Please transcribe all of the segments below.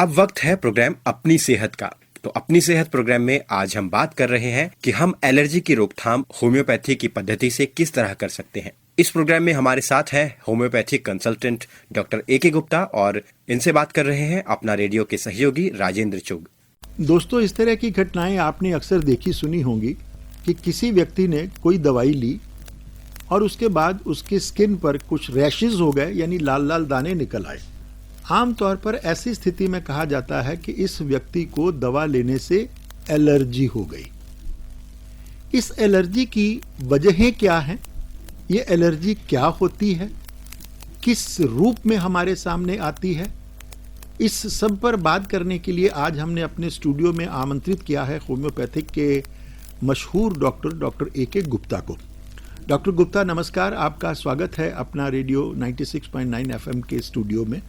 अब वक्त है प्रोग्राम अपनी सेहत का। तो अपनी सेहत प्रोग्राम में आज हम बात कर रहे हैं कि हम एलर्जी की रोकथाम होम्योपैथी की पद्धति से किस तरह कर सकते हैं। इस प्रोग्राम में हमारे साथ हैं homeopathic consultant doctor AK Gupta और इनसे बात कर रहे हैं अपना रेडियो के सहयोगी राजेंद्र चुग। दोस्तों, इस तरह की घटनाएं आपने अक्सर देखी सुनी होंगी कि किसी व्यक्ति ने कोई दवाई ली और उसके बाद उसके स्किन पर कुछ रैशेज हो गए, यानी लाल लाल दाने निकल आए। आमतौर पर ऐसी स्थिति में कहा जाता है कि इस व्यक्ति को दवा लेने से एलर्जी हो गई। इस एलर्जी की वजहें क्या हैं? ये एलर्जी क्या होती है, किस रूप में हमारे सामने आती है, इस सब पर बात करने के लिए आज हमने अपने स्टूडियो में आमंत्रित किया है होम्योपैथिक के मशहूर डॉक्टर AK गुप्ता को। डॉक्टर गुप्ता, नमस्कार, आपका स्वागत है अपना रेडियो 96.9 FM के स्टूडियो में।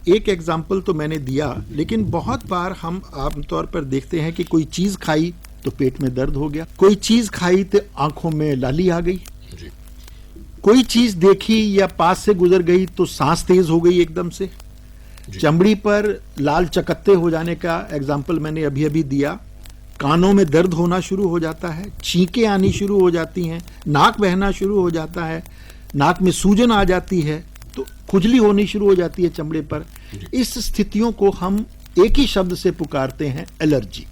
एक एग्जाम्पल तो मैंने दिया, लेकिन बहुत बार हम आमतौर पर देखते हैं कि कोई चीज खाई तो पेट में दर्द हो गया, कोई चीज खाई तो आंखों में लाली आ गई, कोई चीज देखी या पास से गुजर गई तो सांस तेज हो गई एकदम से, चमड़ी पर लाल चकत्ते हो जाने का एग्जाम्पल मैंने अभी अभी दिया, कानों में दर्द होना शुरू हो जाता है, छींकें आनी शुरू हो जाती हैं, नाक बहना शुरू हो जाता है, नाक में सूजन आ जाती है, तो खुजली होनी शुरू हो जाती है चमड़े पर। इस स्थितियों को हम एक ही शब्द से पुकारते हैं एलर्जी।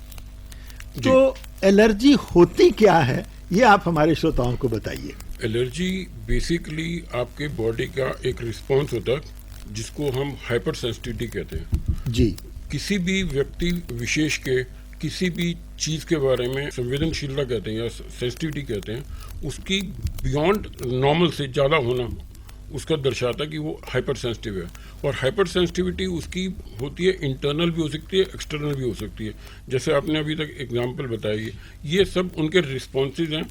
तो एलर्जी होती क्या है, ये आप हमारे श्रोताओं को बताइए। एलर्जी बेसिकली आपके बॉडी का एक रिस्पॉन्स होता है जिसको हम हाइपर सेंसिटिविटी कहते हैं। जी। किसी भी व्यक्ति विशेष के किसी भी चीज के बारे में संवेदनशीलता कहते हैं या सेंसिटिविटी कहते हैं, उसकी बियॉन्ड नॉर्मल से ज़्यादा होना उसका दर्शाता है कि वो हाइपर सेंसिटिव है। और हाइपर सेंसिटिविटी उसकी होती है, इंटरनल भी हो सकती है, एक्सटर्नल भी हो सकती है। जैसे आपने अभी तक एग्जाम्पल बताई, ये सब उनके रिस्पॉन्सेज हैं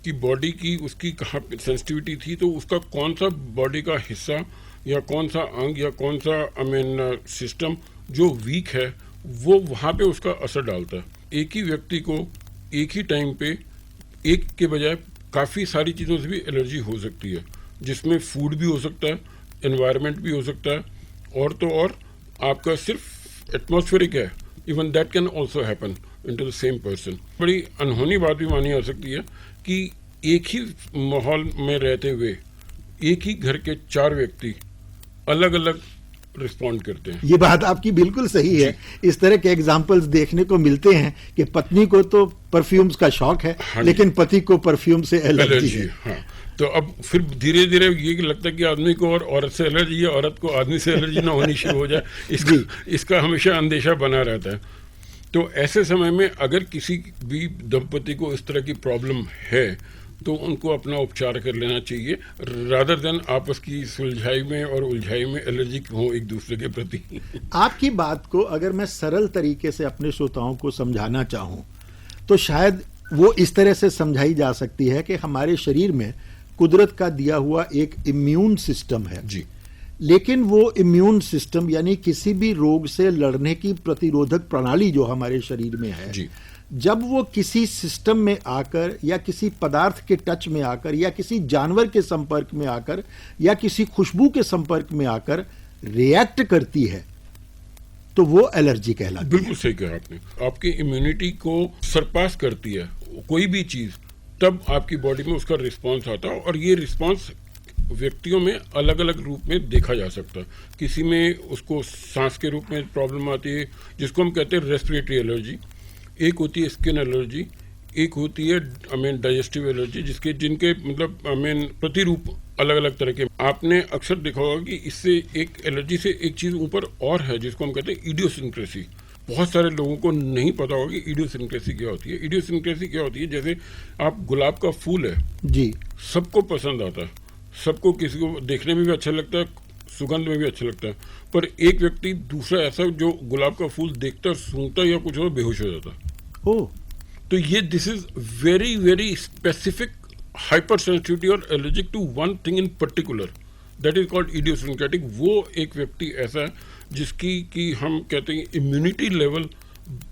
कि बॉडी की उसकी कहाँ सेंसिटिविटी थी, तो उसका कौन सा बॉडी का हिस्सा या कौन सा अंग या कौन सा सिस्टम जो वीक है वो वहाँ पे उसका असर डालता है। एक ही व्यक्ति को एक ही टाइम पे एक के बजाय काफ़ी सारी चीज़ों से भी एलर्जी हो सकती है, जिसमें फूड भी हो सकता है, एनवायरनमेंट भी हो सकता है, और तो और आपका सिर्फ एटमॉस्फेरिक है, even that can also happen into the same person. बड़ी अनहोनी बात भी मानी जा सकती है कि एक ही माहौल में रहते हुए एक ही घर के 4 व्यक्ति अलग अलग रिस्पॉन्ड करते हैं। ये बात आपकी बिल्कुल सही है। इस तरह के एग्जाम्पल्स देखने को मिलते हैं कि पत्नी को तो परफ्यूम्स का शौक है, लेकिन पति को परफ्यूम से एलर्जी है। हाँ, तो अब फिर धीरे धीरे ये लगता है कि आदमी को और औरत से एलर्जी है, औरत को आदमी से एलर्जी ना होनी शुरू हो जाए, इसका हमेशा अंदेशा बना रहता है। तो ऐसे समय में अगर किसी भी दंपति को इस तरह की प्रॉब्लम है तो उनको अपना उपचार कर लेना चाहिए, रादर देन आपस की सुलझाई में और उलझाई में एलर्जी हो एक दूसरे के प्रति। आपकी बात को अगर मैं सरल तरीके से अपने श्रोताओं को समझाना चाहूं तो शायद वो इस तरह से समझाई जा सकती है कि हमारे शरीर में कुदरत का दिया हुआ एक इम्यून सिस्टम है जी, लेकिन वो इम्यून सिस्टम यानी किसी भी रोग से लड़ने की प्रतिरोधक प्रणाली जो हमारे शरीर में है जी, जब वो किसी सिस्टम में आकर या किसी पदार्थ के टच में आकर या किसी जानवर के संपर्क में आकर या किसी खुशबू के संपर्क में आकर रिएक्ट करती है तो वो एलर्जी कहलाती है। बिल्कुल सही कहा आपने। आपकी इम्यूनिटी को सरपास करती है कोई भी चीज, तब आपकी बॉडी में उसका रिस्पॉन्स आता है, और ये रिस्पॉन्स व्यक्तियों में अलग अलग रूप में देखा जा सकता है। किसी में उसको सांस के रूप में प्रॉब्लम आती है जिसको हम कहते हैं रेस्पिरेटरी एलर्जी, एक होती है स्किन एलर्जी, एक होती है डाइजेस्टिव एलर्जी, जिनके मतलब प्रतिरूप अलग अलग तरह के। आपने अक्सर देखा होगा कि इससे एक एलर्जी से एक चीज ऊपर और है जिसको हम कहते हैं इडियोसिंक्रेसी। बहुत सारे लोगों को नहीं पता होगा कि इडियोसिंक्रेसी क्या होती है। इडियोसिंक्रेसी क्या होती है, जैसे आप गुलाब का फूल है जी, सबको पसंद आता है, सबको किसी को देखने में भी अच्छा लगता है, सुगंध में भी अच्छा लगता है, पर एक व्यक्ति दूसरा ऐसा जो गुलाब का फूल देखता है, सूंघता है या कुछ और बेहोश हो जाता है। ओह, तो ये this is very very specific hyper sensitivity और allergic to one thing in particular, that is called idiosyncratic. वो एक व्यक्ति ऐसा है जिसकी कि हम कहते हैं immunity level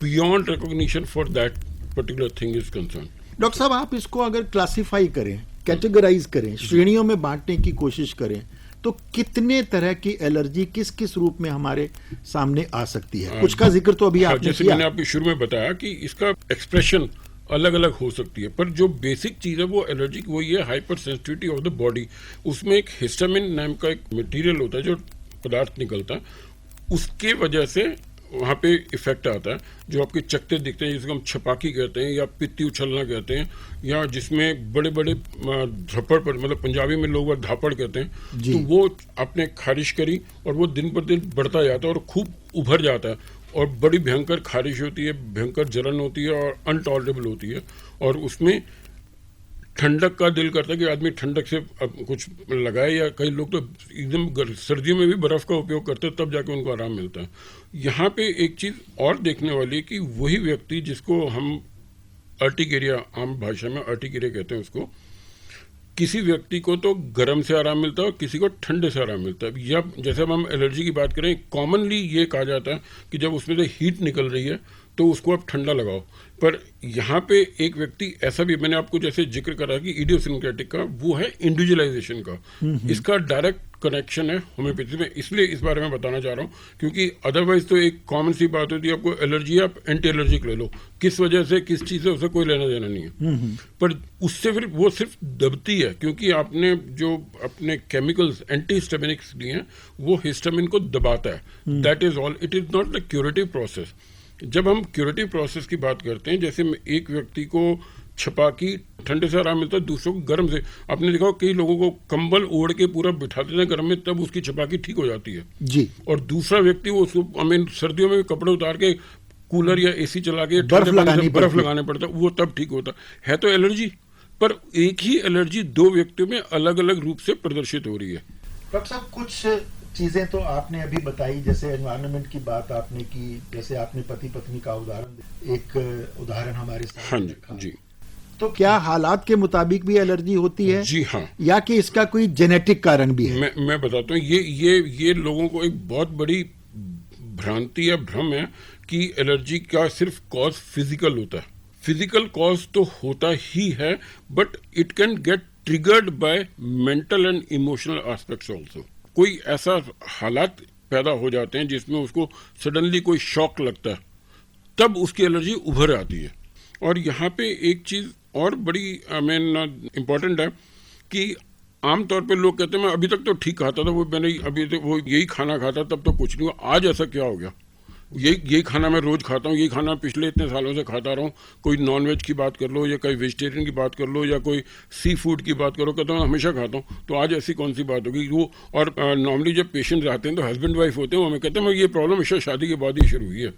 beyond recognition for that particular thing is concern. Doctor साहब, आप इसको अगर क्लासिफाई करें, कैटेगराइज करें, श्रेणियों में बांटने की कोशिश करें तो कितने तरह की एलर्जी किस किस रूप में हमारे सामने आ सकती है? कुछ का जिक्र तो अभी आपने जैसे किया। मैंने आपको शुरू में बताया कि इसका एक्सप्रेशन अलग अलग हो सकती है, पर जो बेसिक चीज़ है वो एलर्जिक वही है, hyper sensitivity of the body. उसमें एक हिस्टामिन नाम का एक मटेरियल होता है जो पदार्थ निकलता है, उसके वजह से वहाँ पे इफेक्ट आता है। जो आपके चकते दिखते हैं जिसको हम छपाकी कहते हैं या पित्ती उछलना कहते हैं, या जिसमें बड़े बड़े धपड़ पर, मतलब पंजाबी में लोग धापड़ कहते हैं, तो वो आपने खारिश करी और वो दिन पर दिन बढ़ता जाता है और खूब उभर जाता है और बड़ी भयंकर खारिश होती है, भयंकर जलन होती है और अनटॉलरेबल होती है। और उसमें ठंडक का दिल करता है कि आदमी ठंडक से कुछ लगाए, या कई लोग तो एकदम सर्दियों में भी बर्फ का उपयोग करते हैं, तब जाके उनको आराम मिलता है। यहाँ पे एक चीज़ और देखने वाली है कि वही व्यक्ति जिसको हम अर्टिकेरिया, आम भाषा में अर्टिकेरिया कहते हैं उसको, किसी व्यक्ति को तो गर्म से आराम मिलता है और किसी को ठंडे से आराम मिलता है। या जैसे हम एलर्जी की बात करें, कॉमनली ये कहा जाता है कि जब उसमें से हीट निकल रही है तो उसको आप ठंडा लगाओ। पर यहाँ पे एक व्यक्ति ऐसा भी, मैंने आपको जैसे जिक्र करा कि इडियोसिंक्रेटिक का, वो है इंडिविजुअलाइजेशन का। इसका डायरेक्ट कनेक्शन है होम्योपैथी में, इसलिए इस बारे में बताना चाह रहा हूँ, क्योंकि अदरवाइज तो एक कॉमन सी बात होती है, आपको एलर्जी है आप एंटी एलर्जिक ले लो, किस वजह से किस चीज़ से उसे कोई लेना देना नहीं है। पर उससे फिर वो सिर्फ दबती है, क्योंकि आपने जो अपने केमिकल्स एंटी हिस्टामिनिक्स लिए हैं वो हिस्टामिन को दबाता है। That is all, it is not the curative process. जब हम क्यूरेटिव प्रोसेस की बात करते हैं, जैसे एक व्यक्ति को छपाकी ठंडे से आराम मिलता है, दूसरों को गर्म से। आपने देखा कई लोगों को कंबल ओढ़ के पूरा बिठा देते हैं गर्म में, तब उसकी छपाकी ठीक हो जाती है जी। और दूसरा व्यक्ति वो उसको सर्दियों में कपड़े उतार के कूलर या एसी चला के बर्फ लगाने पड़ता है, वो तब ठीक होता है। तो एलर्जी, पर एक ही एलर्जी दो व्यक्तियों में अलग अलग रूप से प्रदर्शित हो रही है। डॉक्टर साहब, कुछ चीजें तो आपने अभी बताई, जैसे एनवायरनमेंट की बात आपने की, जैसे आपने पति पत्नी का उदाहरण, एक उदाहरण हमारे सामने हाँ जी रखा। जी। तो क्या हालात के मुताबिक भी एलर्जी होती है? जी हाँ। या कि इसका कोई जेनेटिक कारण भी है? मैं बताता हूँ, ये लोगों को एक बहुत बड़ी भ्रांति या भ्रम है कि एलर्जी का सिर्फ कॉज फिजिकल होता है। फिजिकल कॉज तो होता ही है, but it can get triggered by mental and emotional aspects also. कोई ऐसा हालात पैदा हो जाते हैं जिसमें उसको सडनली कोई शॉक लगता है, तब उसकी एलर्जी उभर आती है। और यहाँ पे एक चीज़ और बड़ी इम्पोर्टेंट है कि आमतौर पे लोग कहते हैं मैं अभी तक तो ठीक खाता था, वो मैंने अभी तक वो यही खाना खाता, तब तो कुछ नहीं हुआ, आज ऐसा क्या हो गया? यही खाना मैं रोज खाता हूँ, यही खाना पिछले इतने सालों से खाता रहा हूँ। कोई नॉनवेज की बात कर लो या कोई वेजिटेरियन की बात कर लो या कोई सी फूड की बात करो, कहता हूँ हमेशा खाता हूँ, तो आज ऐसी कौन सी बात होगी वो? और नॉर्मली जब पेशेंट आते हैं तो हस्बैंड वाइफ होते हैं, वो हमें कहते हैं ये प्रॉब्लम हमेशा शादी के बाद ही शुरू हुई है।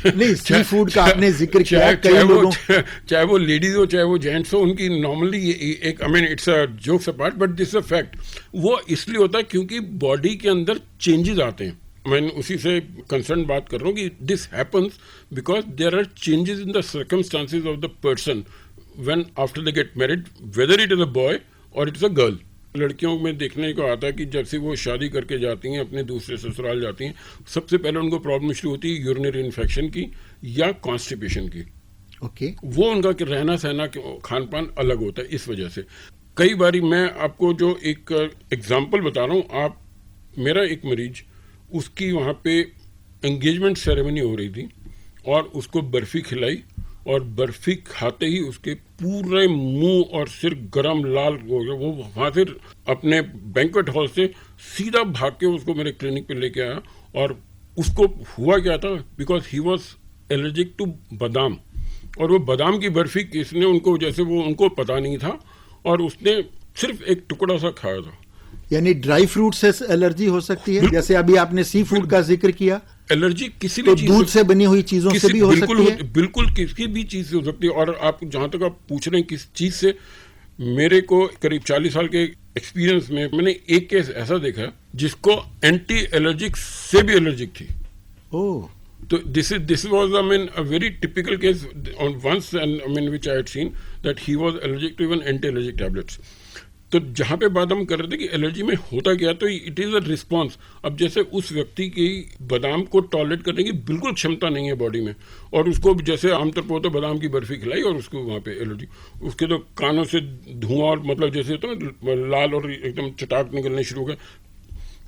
नहीं, सी फूड का आपने जिक्र किया, चाहे वो लेडीज हो चाहे वो जेंट्स हो, उनकी नॉर्मली एक it's a jokes apart, but this a fact. वो इसलिए होता है क्योंकि बॉडी के अंदर चेंजेस आते हैं। मैं उसी से कंसर्न बात कर रहा हूँ कि this happens because there are changes in the circumstances of the person when after they get married, whether it is a boy or it is a girl. लड़कियों में देखने को आता है कि जब से वो शादी करके जाती हैं, अपने दूसरे ससुराल जाती हैं, सबसे पहले उनको प्रॉब्लम शुरू होती है यूरिनरी इन्फेक्शन की या कॉन्स्टिपेशन की। ओके। वो उनका रहना सहना खान पान अलग होता है इस वजह से। कई बारी मैं आपको जो एक एग्जाम्पल बता रहा हूँ, आप मेरा एक मरीज, उसकी वहाँ पे एंगेजमेंट सेरेमनी हो रही थी और उसको बर्फ़ी खिलाई और बर्फ़ी खाते ही उसके पूरे मुंह और सिर गरम लाल हो गया। वो वहाँ से अपने बैंक्वेट हॉल से सीधा भाग के उसको मेरे क्लिनिक पे लेके आया। और उसको हुआ क्या था, because he was allergic to बादाम, और वो बादाम की बर्फ़ी किसने उनको, जैसे वो उनको पता नहीं था और उसने सिर्फ एक टुकड़ा सा खाया था। यानी ड्राई फ्रूट से एलर्जी हो सकती है, जैसे अभी आपने सी फूड का जिक्र किया। एलर्जी किसी भी चीज, दूध से बनी हुई चीजों से भी हो सकती है, बिल्कुल किसी भी चीज से हो सकती है। और आप जहां तक आप पूछ रहे हैं किस चीज से, मेरे को करीब 40 साल के एक्सपीरियंस में मैंने एक केस ऐसा देखा जिसको एंटी एलर्जिक से भी एलर्जिक थी। ओह। तो this was a very typical case on once, and which I had seen that he was allergic to even anti-allergic tablets. तो जहाँ पे बात हम कर रहे थे कि एलर्जी में होता क्या, तो इट इज़ अ रिस्पॉन्स। अब जैसे उस व्यक्ति की बादाम को टॉलरेट करने की बिल्कुल क्षमता नहीं है बॉडी में, और उसको जैसे आमतौर पर होता है बादाम की बर्फी खिलाई और उसको वहाँ पे एलर्जी, उसके तो कानों से धुआं और मतलब जैसे होता है ना लाल और एकदम चटाक निकलने शुरू हो गए,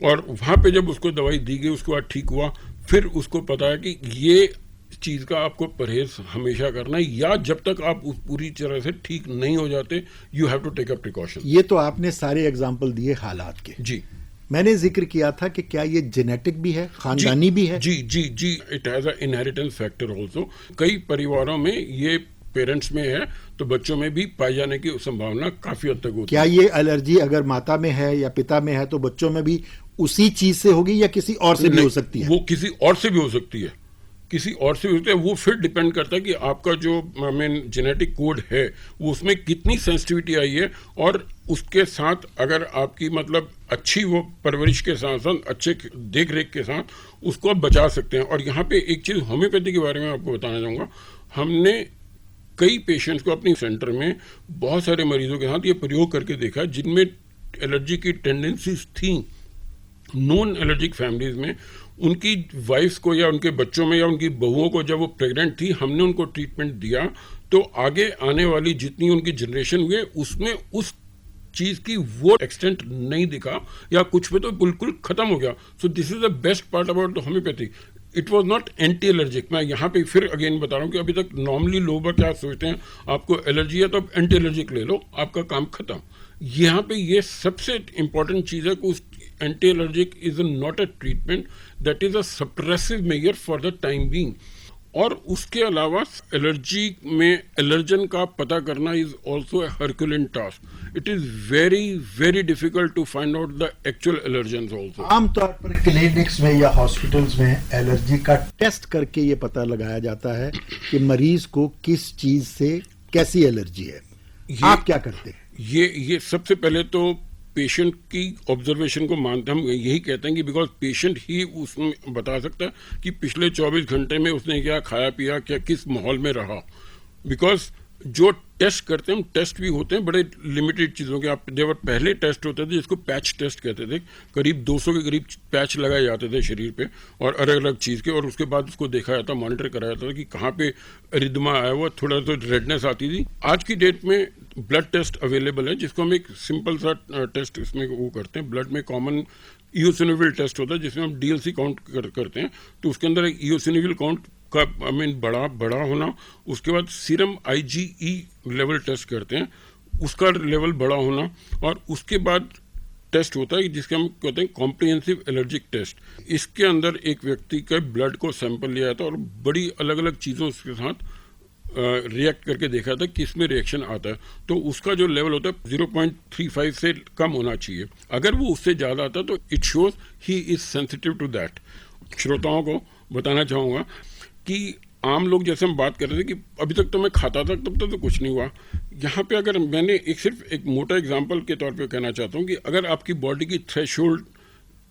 और वहाँ पे जब उसको दवाई दी गई उसके बाद ठीक हुआ, फिर उसको पता है कि ये चीज़ का आपको परहेज हमेशा करना है, या जब तक आप उस पूरी तरह से ठीक नहीं हो जाते you have to take a precaution. ये तो आपने सारे एग्जाम्पल दिए हालात के। जी, मैंने जिक्र किया था कि क्या ये जेनेटिक भी है, खानदानी भी है? जी जी जी, it has a inheritance factor also. कई परिवारों में ये पेरेंट्स में है तो बच्चों में भी पाए जाने की संभावना काफी हद तक होती क्या है। ये एलर्जी अगर माता में है या पिता में है तो बच्चों में भी उसी चीज से होगी या किसी और से भी हो सकती है? वो किसी और से भी हो सकती है, किसी और से भी हो सकती है। वो फिर डिपेंड करता है कि आपका जो जेनेटिक कोड है वो उसमें कितनी सेंसिटिविटी आई है, और उसके साथ अगर आपकी मतलब अच्छी वो परवरिश के साथ साथ अच्छे देख रेख के साथ उसको आप बचा सकते हैं। और यहाँ पे एक चीज़ होम्योपैथी के बारे में आपको बताना चाहूँगा। हमने कई पेशेंट्स को अपनी सेंटर में बहुत सारे मरीजों के साथ ये प्रयोग करके देखा जिनमें एलर्जी की टेंडेंसीज थी। नॉन एलर्जिक फैमिलीज में उनकी वाइफ्स को या उनके बच्चों में या उनकी बहुओं को जब वो प्रेग्नेंट थी हमने उनको ट्रीटमेंट दिया, तो आगे आने वाली जितनी उनकी जनरेशन हुए उसमें उस चीज़ की वो एक्सटेंट नहीं दिखा, या कुछ पे तो बिल्कुल खत्म हो गया। So this is the best part about the homeopathy. It was not anti allergic. मैं यहाँ पे फिर अगेन बता रहा हूँ कि अभी तक नॉर्मली लोग क्या सोचते हैं, आपको एलर्जी है तो आप एंटी एलर्जिक ले लो, आपका काम खत्म। यहाँ पे ये सबसे इंपॉर्टेंट चीज़ है कि उस anti allergic is not a treatment, that is a suppressive measure for the time being. और उसके अलावा एलर्जी में एलर्जन का पता करना is also a herculean task. It is very very difficult to find out the actual allergen also. आमतौर पर clinics में या हॉस्पिटल्स में एलर्जी का टेस्ट करके ये पता लगाया जाता है कि मरीज को किस चीज से कैसी एलर्जी है। आप क्या करते हैं? ये सबसे पहले तो पेशेंट की ऑब्जर्वेशन को मानते हम यही कहते हैं कि बिकॉज पेशेंट ही उसमें बता सकता है कि पिछले 24 घंटे में उसने क्या खाया पिया, क्या किस माहौल में रहा। बिकॉज जो टेस्ट करते हैं, हम टेस्ट भी होते हैं बड़े लिमिटेड चीज़ों के। आप देवर पहले टेस्ट होते थे जिसको पैच टेस्ट कहते थे, करीब 200 के करीब पैच लगाए जाते थे शरीर पे और अलग अलग चीज़ के, और उसके बाद उसको देखा जाता, मॉनिटर कराया जाता था कि कहाँ पे रिदमा आया हुआ, थोड़ा सा रेडनेस आती थी। आज की डेट में ब्लड टेस्ट अवेलेबल है जिसको हम एक सिंपल सा टेस्ट इसमें वो करते हैं। ब्लड में कॉमन इओसिनोविल टेस्ट होता है जिसमें हम डीएलसी काउंट करते हैं, तो उसके अंदर एक इओसिनोविल काउंट का बड़ा होना, उसके बाद सीरम IgE लेवल टेस्ट करते हैं, उसका लेवल बड़ा होना, और उसके बाद टेस्ट होता है जिसके हम कहते हैं कॉम्प्रिहेंसिव एलर्जिक टेस्ट। इसके अंदर एक व्यक्ति के ब्लड को सैंपल लिया जाता है और बड़ी अलग अलग चीज़ों के साथ रिएक्ट करके देखा था कि इसमें रिएक्शन आता है, तो उसका जो लेवल होता है 0.35 से कम होना चाहिए। अगर वो उससे ज़्यादा आता है तो it shows he is sensitive to that. श्रोताओं को बताना चाहूँगा कि आम लोग जैसे हम बात कर रहे थे कि अभी तक तो मैं खाता था तब तक तो कुछ नहीं हुआ। यहाँ पे अगर मैंने सिर्फ एक मोटा एग्जांपल के तौर पे कहना चाहता हूँ कि अगर आपकी बॉडी की threshold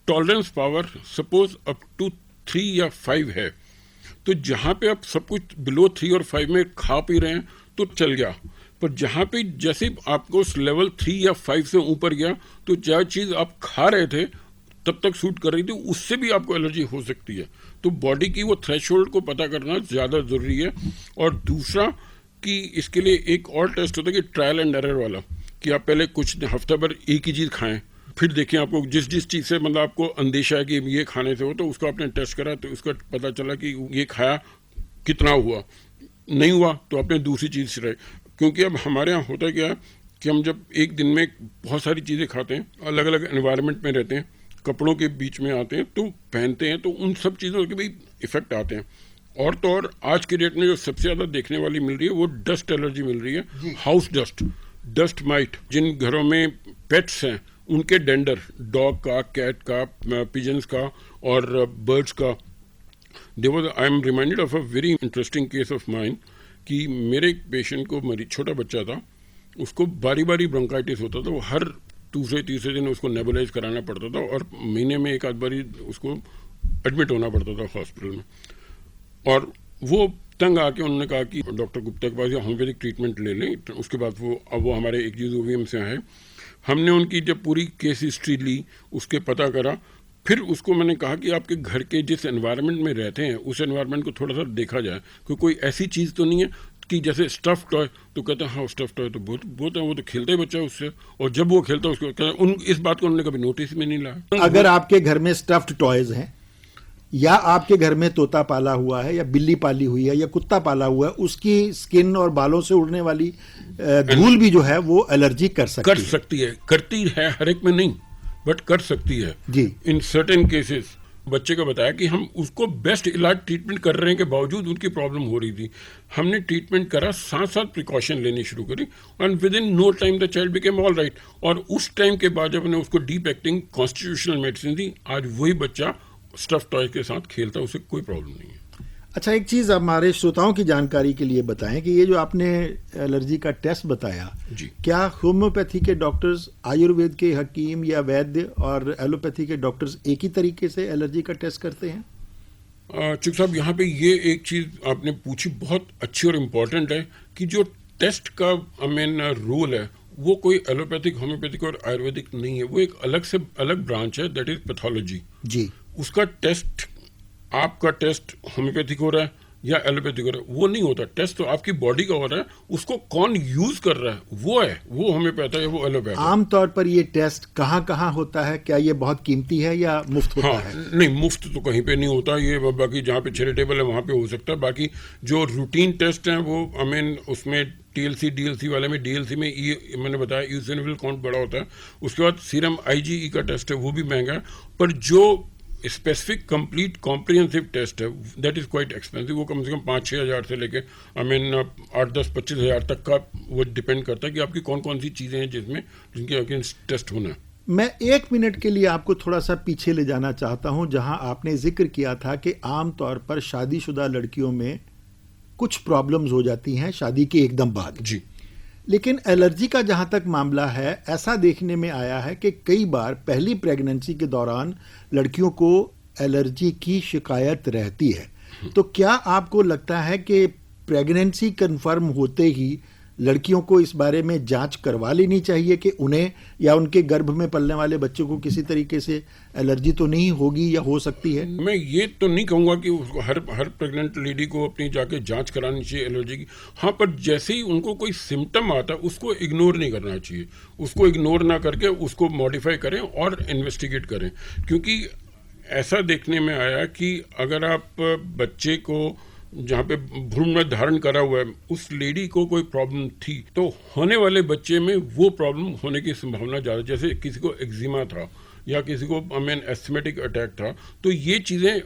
tolerance power suppose up to 3 या 5 है, तो जहाँ पे आप सब कुछ बिलो 3 और 5 में खा पी रहे हैं तो चल गया, पर जहाँ पे जैसे आपको उस लेवल 3 या 5 से ऊपर गया तो जो चीज़ आप खा रहे थे तब तक सूट कर रही थी उससे भी आपको एलर्जी हो सकती है। तो बॉडी की वो थ्रेशोल्ड को पता करना ज़्यादा ज़रूरी है। और दूसरा कि इसके लिए एक और टेस्ट होता है कि ट्रायल एंड एरर वाला, कि आप पहले कुछ हफ्ता भर एक ही चीज़ खाएं, फिर देखें आपको जिस चीज़ से मतलब आपको अंदेशा है कि ये खाने से हो, तो उसको आपने टेस्ट करा तो उसका पता चला कि ये खाया कितना हुआ, नहीं हुआ तो आपने दूसरी चीज़ से रहे। क्योंकि अब हमारे यहाँ होता क्या है कि हम जब एक दिन में बहुत सारी चीज़ें खाते हैं, अलग अलग एनवायरनमेंट में रहते हैं, कपड़ों के बीच में आते हैं तो पहनते हैं, तो उन सब चीज़ों के भी इफ़ेक्ट आते हैं। और तो और आज की डेट में जो सबसे ज़्यादा देखने वाली मिल रही है वो डस्ट एलर्जी मिल रही है। हाउस डस्ट, डस्ट माइट, जिन घरों में पेट्स हैं उनके डेंडर, डॉग का, कैट का, पिजन्स का और बर्ड्स का। I am reminded of a very interesting case of mine कि मेरे एक पेशेंट को छोटा बच्चा था, उसको बारी बारी ब्रोंकाइटिस होता था, वो हर दूसरे तीसरे दिन उसको नेबुलाइज कराना पड़ता था और महीने में एक आध बारी उसको एडमिट होना पड़ता था हॉस्पिटल में। और वो तंग आके उन्होंने कहा कि डॉक्टर गुप्ता के पास या होम्योपैथिक ट्रीटमेंट ले लें। उसके बाद वो हमारे एक OVM से आए। हमने उनकी जब पूरी केस हिस्ट्री ली, उसके पता करा, फिर उसको मैंने कहा कि आपके घर के जिस एनवायरनमेंट में रहते हैं उस एनवायरनमेंट को थोड़ा सा देखा जाए कि कोई ऐसी चीज़ तो नहीं है कि जैसे स्टफ टॉय, तो कहते हैं हाँ स्टफ टॉय तो बहुत है, वो तो खेलता ही बच्चा है उससे, और जब वो खेलता है उसको कहते हैं, इस बात को उन्होंने कभी नोटिस में नहीं लाया। अगर आपके घर में स्टफ्ड टॉयज हैं या आपके घर में तोता पाला हुआ है या बिल्ली पाली हुई है या कुत्ता पाला हुआ है, उसकी स्किन और बालों से उड़ने वाली धूल भी जो है वो एलर्जी कर सकती है। करती है, हर एक में नहीं, बट कर सकती है जी। In certain cases. बच्चे को बताया कि हम उसको बेस्ट इलाज ट्रीटमेंट कर रहे हैं के बावजूद उनकी प्रॉब्लम हो रही थी। हमने ट्रीटमेंट करा, साथ साथ प्रिकॉशन लेनी शुरू करी, and within no time the child became all right. और उस टाइम के बाद जब हमने उसको डीप एक्टिंग कॉन्स्टिट्यूशनल मेडिसिन दी, आज वही बच्चा स्टफ टॉय के साथ खेलता है, उसे कोई प्रॉब्लम नहीं है। अच्छा, एक चीज़ हमारे श्रोताओं की जानकारी के लिए बताएं कि ये जो आपने एलर्जी का टेस्ट बताया जी, क्या होम्योपैथी के डॉक्टर्स, आयुर्वेद के हकीम या वैद्य और एलोपैथी के डॉक्टर्स एक ही तरीके से एलर्जी का टेस्ट करते हैं? चुक साहब, यहाँ पे ये एक चीज़ आपने पूछी बहुत अच्छी और इम्पॉर्टेंट है कि जो टेस्ट का रोल है वो कोई एलोपैथिक, होम्योपैथिक और आयुर्वेदिक नहीं है, वो एक अलग ब्रांच है, दैट इज पैथोलॉजी जी। उसका टेस्ट, आपका टेस्ट होम्योपैथिक हो रहा है या एलोपैथिक हो रहा है, वो नहीं होता। टेस्ट तो आपकी बॉडी का हो रहा है, उसको कौन यूज कर रहा है, वो होम्योपैथ है या वो एलोपैथ है। आमतौर पर ये टेस्ट कहाँ कहाँ होता है? क्या ये बहुत कीमती है या मुफ्त होता है? नहीं, मुफ्त तो कहीं पे नहीं होता ये, बाकी जहाँ पे चैरिटेबल है वहाँ पे हो सकता है। बाकी जो रूटीन टेस्ट हैं वो उसमें TLC DLC वाले में, DLC में ये मैंने बताया यूसिनोफिल काउंट बड़ा होता है। उसके बाद सीरम IgE का टेस्ट है, वो भी महंगा है, पर जो स्पेसिफिक कंप्लीट कॉम्प्रिहेंसिव टेस्ट है दैट इज क्वाइट एक्सपेंसिव। वो कम से कम 5-6 हज़ार से लेके 8-10-25 हज़ार तक का वो डिपेंड करता है कि आपकी कौन कौन सी चीज़ें हैं जिनके अगेंस्ट टेस्ट होना है। मैं 1 मिनट के लिए आपको थोड़ा सा पीछे ले जाना चाहता हूं, जहां आपने जिक्र किया था कि आमतौर पर शादीशुदा लड़कियों में कुछ प्रॉब्लम्स हो जाती हैं शादी के एकदम बाद जी। लेकिन एलर्जी का जहां तक मामला है, ऐसा देखने में आया है कि कई बार पहली प्रेगनेंसी के दौरान लड़कियों को एलर्जी की शिकायत रहती है। तो क्या आपको लगता है कि प्रेगनेंसी कंफर्म होते ही लड़कियों को इस बारे में जांच करवा लेनी चाहिए कि उन्हें या उनके गर्भ में पलने वाले बच्चों को किसी तरीके से एलर्जी तो नहीं होगी या हो सकती है? मैं ये तो नहीं कहूँगा कि उसको हर प्रेग्नेंट लेडी को अपनी जाके जांच करानी चाहिए एलर्जी की। हाँ, पर जैसे ही उनको कोई सिम्टम आता है उसको इग्नोर नहीं करना चाहिए। उसको इग्नोर ना करके उसको मॉडिफाई करें और इन्वेस्टिगेट करें, क्योंकि ऐसा देखने में आया कि अगर आप बच्चे को जहाँ पे भ्रूण में धारण करा हुआ है उस लेडी को कोई प्रॉब्लम थी, तो होने वाले बच्चे में वो प्रॉब्लम होने की संभावना ज़्यादा। जैसे किसी को एक्जिमा था या किसी को एस्थमेटिक अटैक था, तो ये चीज़ें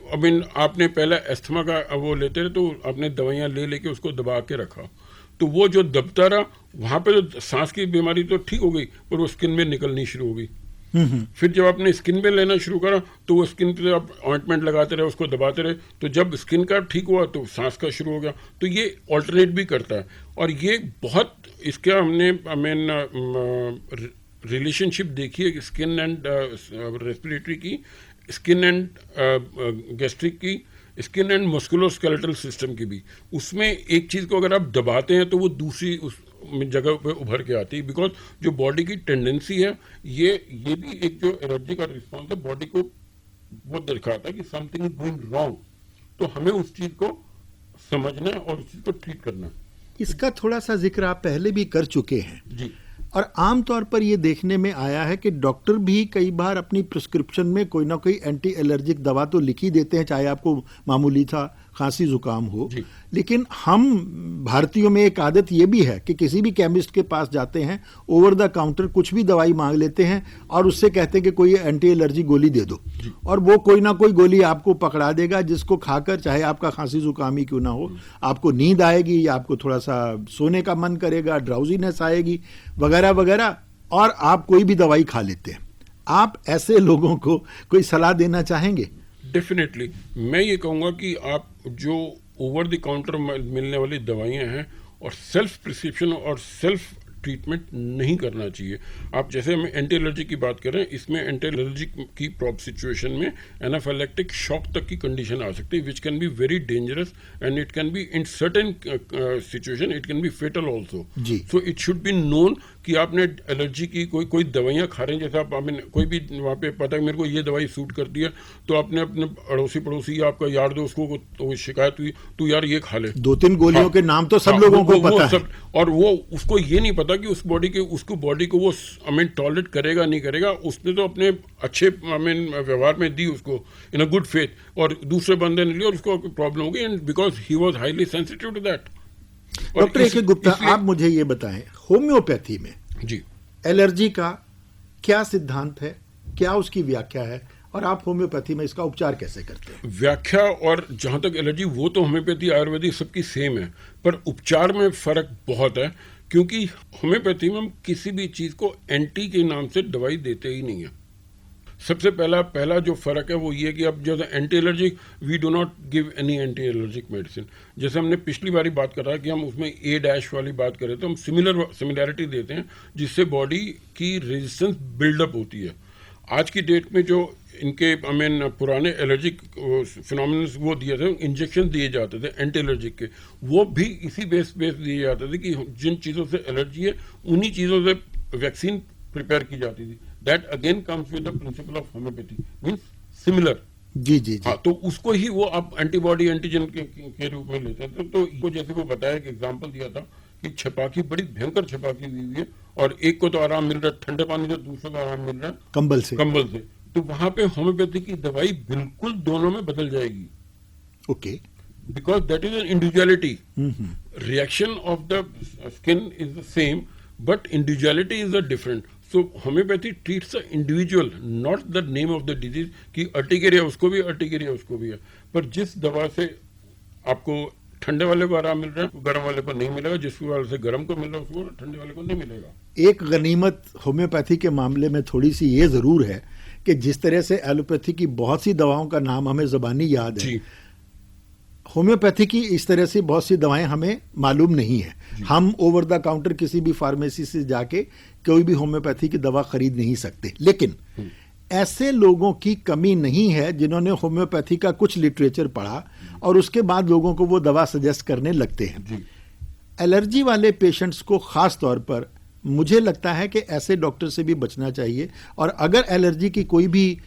आपने पहले एस्थमा का वो लेते रहे तो आपने दवाइयाँ ले लेके उसको दबा के रखा, तो वो जो दबता रहा वहाँ पे तो सांस की बीमारी तो ठीक हो गई पर वो स्किन में निकलनी शुरू हो गई। फिर जब आपने स्किन में लेना शुरू करा तो वो स्किन पे आप ऑइंटमेंट लगाते रहे, उसको दबाते रहे, तो जब स्किन का ठीक हुआ तो सांस का शुरू हो गया। तो ये ऑल्टरनेट भी करता है और ये बहुत इसका हमने रिलेशनशिप देखी है स्किन एंड रेस्पिरेटरी की, स्किन एंड गैस्ट्रिक की, स्किन एंड मस्कुलोस्केलेटल सिस्टम की भी। उसमें एक चीज़ को अगर आप दबाते हैं तो वो दूसरी उस जगह पे उभर के आती है, बिकॉज जो बॉडी की टेंडेंसी है ये भी एक जो एलर्जी का रिस्पॉन्स है, बॉडी को वो दिखाता है कि समथिंग इज गोइंग रॉन्ग, तो हमें उस चीज़ को समझना है और उस चीज़ को ट्रीट करना है। इसका थोड़ा सा जिक्र आप पहले भी कर चुके हैं जी। और आमतौर पर यह देखने में आया है कि डॉक्टर भी कई बार अपनी प्रिस्क्रिप्शन में कोई ना कोई एंटी एलर्जिक दवा तो लिख ही देते हैं, चाहे आपको मामूली था खांसी जुकाम हो। लेकिन हम भारतीयों में एक आदत ये भी है कि किसी भी केमिस्ट के पास जाते हैं, ओवर द काउंटर कुछ भी दवाई मांग लेते हैं और उससे कहते हैं कि कोई एंटी एलर्जी गोली दे दो, और वो कोई ना कोई गोली आपको पकड़ा देगा जिसको खाकर चाहे आपका खांसी जुकाम ही क्यों ना हो, आपको नींद आएगी या आपको थोड़ा सा सोने का मन करेगा, ड्राउजीनेस आएगी वगैरह वगैरह, और आप कोई भी दवाई खा लेते हैं। आप ऐसे लोगों को कोई सलाह देना चाहेंगे? डेफिनेटली मैं ये कहूँगा कि आप जो ओवर द काउंटर मिलने वाली दवाइयाँ हैं और सेल्फ प्रिस्क्रिप्शन और सेल्फ ट्रीटमेंट नहीं करना चाहिए। आप जैसे हम एंटी एलर्जी की बात कर रहे हैं, इसमें एंटी एलर्जी की प्रॉप सिचुएशन में एनाफाइलैक्टिक शॉक तक की कंडीशन आ सकती है, which can be very dangerous and it can be in certain situation it can be fatal also. So it should be known कि आपने एलर्जी की कोई दवाइयाँ खा रहे हैं, जैसे आप कोई भी वहाँ पे पता है मेरे को ये दवाई सूट करती है, तो आपने अपने अड़ोसी पड़ोसी या आपका यार दोस्त को तो शिकायत हुई, तू यार ये खा ले, 2-3 गोलियों के नाम तो सब लोगों को पता है, और वो उसको ये नहीं पता कि उसको बॉडी को वो टॉलरेट करेगा नहीं करेगा। उसने तो अपने अच्छे व्यवहार में दी उसको इन अ गुड फेथ, और दूसरे बंदे ने लिया और उसको प्रॉब्लम हो गई, and because he was highly sensitive to that. Doctor A K. Gupta, आप मुझे ये बताएं, होम्योपैथी में जी एलर्जी का क्या सिद्धांत है, क्या उसकी व्याख्या है, और आप होम्योपैथी में इसका उपचार कैसे करते हैं? व्याख्या और जहां तक एलर्जी, वो तो होम्योपैथी आयुर्वेदिक सबकी सेम है, पर उपचार में फर्क बहुत है, क्योंकि होम्योपैथी में हम किसी भी चीज को एंटी के नाम से दवाई देते ही नहीं है। सबसे पहला जो फर्क है वो ये कि अब जैसे anti allergic, we do not give any anti allergic medicine. जैसे हमने पिछली बारी बात करा कि हम उसमें A- वाली बात करें तो हम सिमिलैरिटी देते हैं, जिससे बॉडी की रेजिस्टेंस बिल्डअप होती है। आज की डेट में जो इनके पुराने एलर्जिक फिनोमिनस वो दिए थे, इंजेक्शन दिए जाते थे एंटी एलर्जिक के, वो भी इसी बेस दिए जाते थे कि जिन चीज़ों से एलर्जी है उन्हीं चीज़ों से वैक्सीन प्रिपेयर की जाती थी। That again comes with the principle of homeopathy, means similar. जी जी जी। हाँ, तो उसको ही वो आप एंटीबॉडी एंटीजन के रूप में लेते हैं। तो वो जैसे वो बताया कि एग्जाम्पल दिया था कि छपाकी बड़ी भयंकर छपाकी हुई है, और एक को तो आराम मिल रहा है ठंडे पानी से, दूसरे को आराम मिल रहा है कंबल से। तो वहां पे होम्योपैथी की दवाई बिल्कुल दोनों में बदल जाएगी। Okay, because that is an individuality. Reaction of the skin is the same, but individuality is the different. So homeopathy treats the individual, not the name of the disease कि अर्टिकेरिया उसको भी, अर्टिकेरिया उसको भी है। पर जिस दवा से आपको ठंडे वाले को आराम मिल रहा है, गर्म वाले को नहीं मिलेगा, जिस वाले से गर्म को मिल रहा है उसको ठंडे वाले को नहीं मिलेगा। एक गनीमत होम्योपैथी के मामले में थोड़ी सी ये जरूर है कि जिस तरह से एलोपैथी की बहुत सी दवाओं का नाम हमें ज़बानी याद है, होम्योपैथी की इस तरह से बहुत सी दवाएं हमें मालूम नहीं है। हम ओवर द काउंटर किसी भी फार्मेसी से जाके कोई भी होम्योपैथी की दवा खरीद नहीं सकते, लेकिन ऐसे लोगों की कमी नहीं है जिन्होंने होम्योपैथी का कुछ लिटरेचर पढ़ा और उसके बाद लोगों को वो दवा सजेस्ट करने लगते हैं। एलर्जी वाले पेशेंट्स को खास तौर पर मुझे लगता है कि ऐसे डॉक्टर से भी बचना चाहिए, और अगर एलर्जी की कोई भी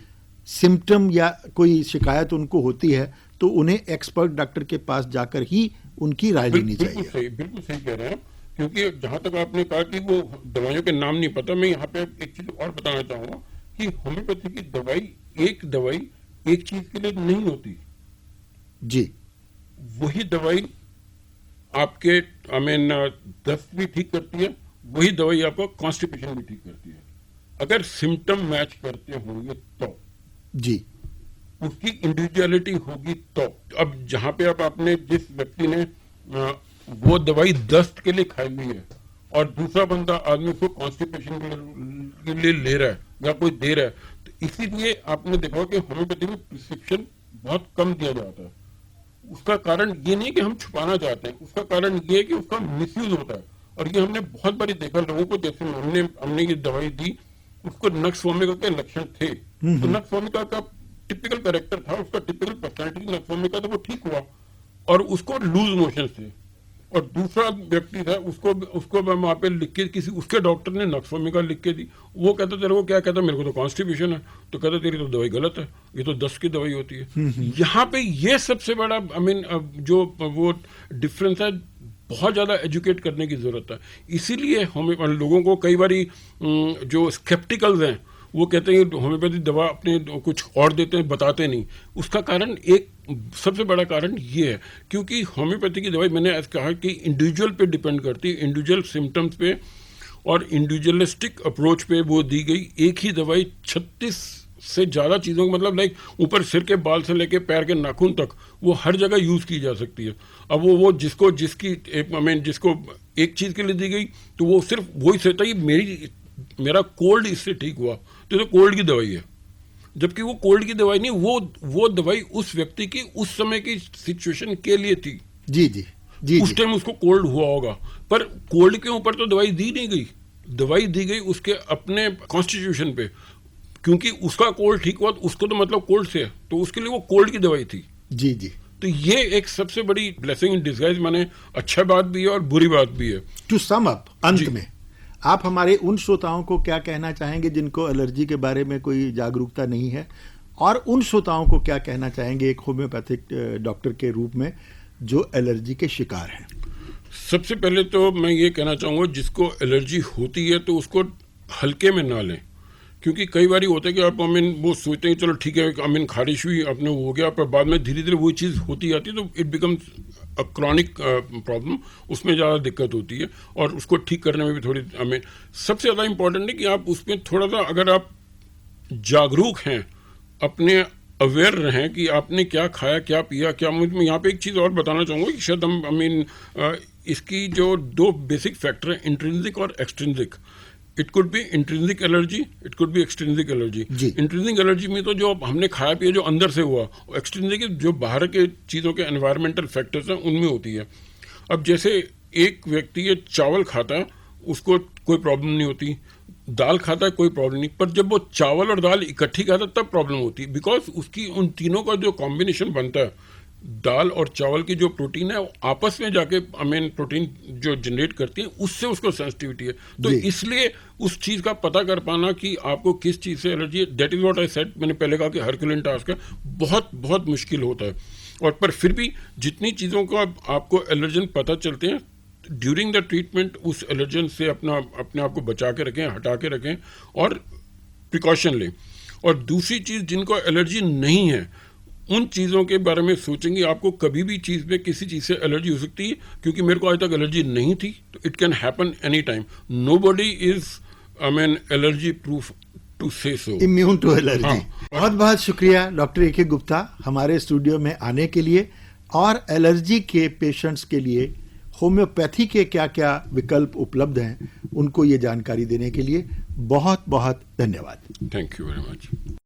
सिम्टम या कोई शिकायत उनको होती है तो उन्हें एक्सपर्ट डॉक्टर के पास जाकर ही उनकी राय लेनी चाहिए। बिल्कुल सही कह रहे हैं, क्योंकि जहां तक आपने कहा कि वो दवाइयों के नाम नहीं पता, मैं यहाँ पे एक चीज और बताना चाहूंगा कि होम्योपैथी की दवाई एक चीज के लिए नहीं होती जी। वही दवाई आपके दस्त भी ठीक करती है, वही दवाई आपको कॉन्स्टिपेशन भी ठीक करती है, अगर सिम्टम मैच करते होंगे तो जी। उसकी इंडिविजुअलिटी होगी तो। अब जहां पे आपने जिस व्यक्ति ने वो दवाई दस्त के लिए खाई हुई है और दूसरा बंदा आदमी उसको कॉन्स्टिपेशन के लिए ले रहा है या कोई दे रहा है, तो इसीलिए आपने देखा कि होम्योपैथी में प्रिस्क्रिप्शन बहुत कम दिया जाता है। उसका कारण ये नहीं कि हम छुपाना चाहते हैं, उसका कारण ये है कि उसका मिसयूज होता है। और ये हमने बहुत बारी देखा लोगों को, जैसे हमने ये दवाई दी, उसको नक्स वोमिका के लक्षण थे, तो नक्स वोमिका का टिपिकल कैरेक्टर था, उसका टिपिकल पर्सनालिटी नक्स वोमिका, तो वो ठीक हुआ, और उसको लूज मोशन थे। और दूसरा व्यक्ति था, उसको वहां पे लिख के किसी उसके डॉक्टर ने नक्स वोमिका लिख के दी, वो कहता तेरे को क्या कहता, मेरे को तो कॉन्स्टिपेशन है, तो कहता तेरी तो दवाई गलत है, ये तो दस्त की दवाई होती है। यहाँ पे ये सबसे बड़ा जो वो डिफरेंस है, बहुत ज़्यादा एजुकेट करने की ज़रूरत है। इसीलिए लोगों को कई बारी जो स्केप्टिकल्स हैं वो कहते हैं कि होम्योपैथी दवा अपने कुछ और देते हैं, बताते नहीं। उसका कारण एक सबसे बड़ा कारण ये है क्योंकि होम्योपैथी की दवाई, मैंने आज कहा कि इंडिविजुअल पे डिपेंड करती है, इंडिविजुअल सिम्टम्स पे और इंडिविजुअलिस्टिक अप्रोच पे वो दी गई। एक ही दवाई 36 से ज़्यादा चीज़ों को, मतलब लाइक ऊपर सिर के बाल से लेके पैर के नाखून तक, वो हर जगह यूज़ की जा सकती है। अब वो जिसको एक चीज़ के लिए दी गई तो वो सिर्फ वही सोचता है मेरा कोल्ड इससे ठीक हुआ, तो कोल्ड की दवाई है, जबकि वो कोल्ड की दवाई नहीं, वो दवाई उस व्यक्ति की उस समय की सिचुएशन के लिए थी। जी जी। जी, उस जी। टाइम उसको कोल्ड हुआ होगा, पर कोल्ड के ऊपर तो दवाई दी नहीं गई, दवाई दी गई उसके अपने कॉन्स्टिट्यूशन पे, क्योंकि उसका कोल्ड ठीक हुआ तो उसको तो मतलब कोल्ड से है, तो उसके लिए वो कोल्ड की दवाई थी। जी जी। तो ये एक सबसे बड़ी ब्लेसिंग इन डिस्गाइज, माने अच्छा बात भी है और बुरी बात भी है। टू सम अप, अंत जी। में आप हमारे उन श्रोताओं को क्या कहना चाहेंगे जिनको एलर्जी के बारे में कोई जागरूकता नहीं है, और उन श्रोताओं को क्या कहना चाहेंगे एक होम्योपैथिक डॉक्टर के रूप में जो एलर्जी के शिकार हैं? सबसे पहले तो मैं ये कहना चाहूँगा, जिसको एलर्जी होती है तो उसको हल्के में ना लें, क्योंकि कई बार होता है कि आप वो सोचते हैं चलो ठीक है खारिश हुई अपने वो हो गया, पर बाद में धीरे धीरे वो चीज़ होती जाती है, तो it becomes a chronic problem, उसमें ज़्यादा दिक्कत होती है और उसको ठीक करने में भी थोड़ी सबसे ज़्यादा इम्पोर्टेंट है कि आप उसमें थोड़ा सा अगर आप जागरूक हैं, अपने अवेयर रहें कि आपने क्या खाया क्या पिया क्या। मैं यहाँ पे एक चीज़ और बताना चाहूँगा कि शायद हम इसकी जो दो बेसिक फैक्टर हैं, इंट्रिंसिक और extrinsic. It could be intrinsic allergy, it could be extrinsic allergy. जी। इंट्रिंसिक एलर्जी में तो जो हमने खाया पिया जो अंदर से हुआ, एक्सट्रिंसिक जो बाहर के चीज़ों के एनवायरमेंटल फैक्टर्स हैं उनमें होती है। अब जैसे एक व्यक्ति ये चावल खाता है उसको कोई प्रॉब्लम नहीं होती, दाल खाता है कोई प्रॉब्लम नहीं, पर जब वो चावल और दाल इकट्ठी खाता है तब प्रॉब्लम होती है, बिकॉज उसकी उन तीनों का जो कॉम्बिनेशन बनता है, दाल और चावल की जो प्रोटीन है वो आपस में जाके प्रोटीन जो जनरेट करती है उससे उसको सेंसिटिविटी है। तो जी। इसलिए उस चीज़ का पता कर पाना कि आपको किस चीज़ से एलर्जी है, that is what I said, मैंने पहले कहा कि हरक्यूलिन टास्क है, बहुत बहुत मुश्किल होता है। और पर फिर भी जितनी चीज़ों का आपको एलर्जन पता चलते हैं ड्यूरिंग द ट्रीटमेंट, उस एलर्जन से अपने आप को बचा के रखें, हटा के रखें और प्रिकॉशन लें। और दूसरी चीज़, जिनको एलर्जी नहीं है उन चीज़ों के बारे में सोचेंगे, आपको कभी भी चीज़ में किसी चीज़ से एलर्जी हो सकती है, क्योंकि मेरे को आज तक एलर्जी नहीं थी, तो it can happen any time. Nobody is allergy proof to say so. Immune to allergy. हाँ। बहुत बहुत शुक्रिया डॉक्टर ए.के. गुप्ता हमारे स्टूडियो में आने के लिए, और एलर्जी के पेशेंट्स के लिए होम्योपैथी के क्या क्या विकल्प उपलब्ध हैं उनको ये जानकारी देने के लिए बहुत बहुत धन्यवाद। Thank you very much.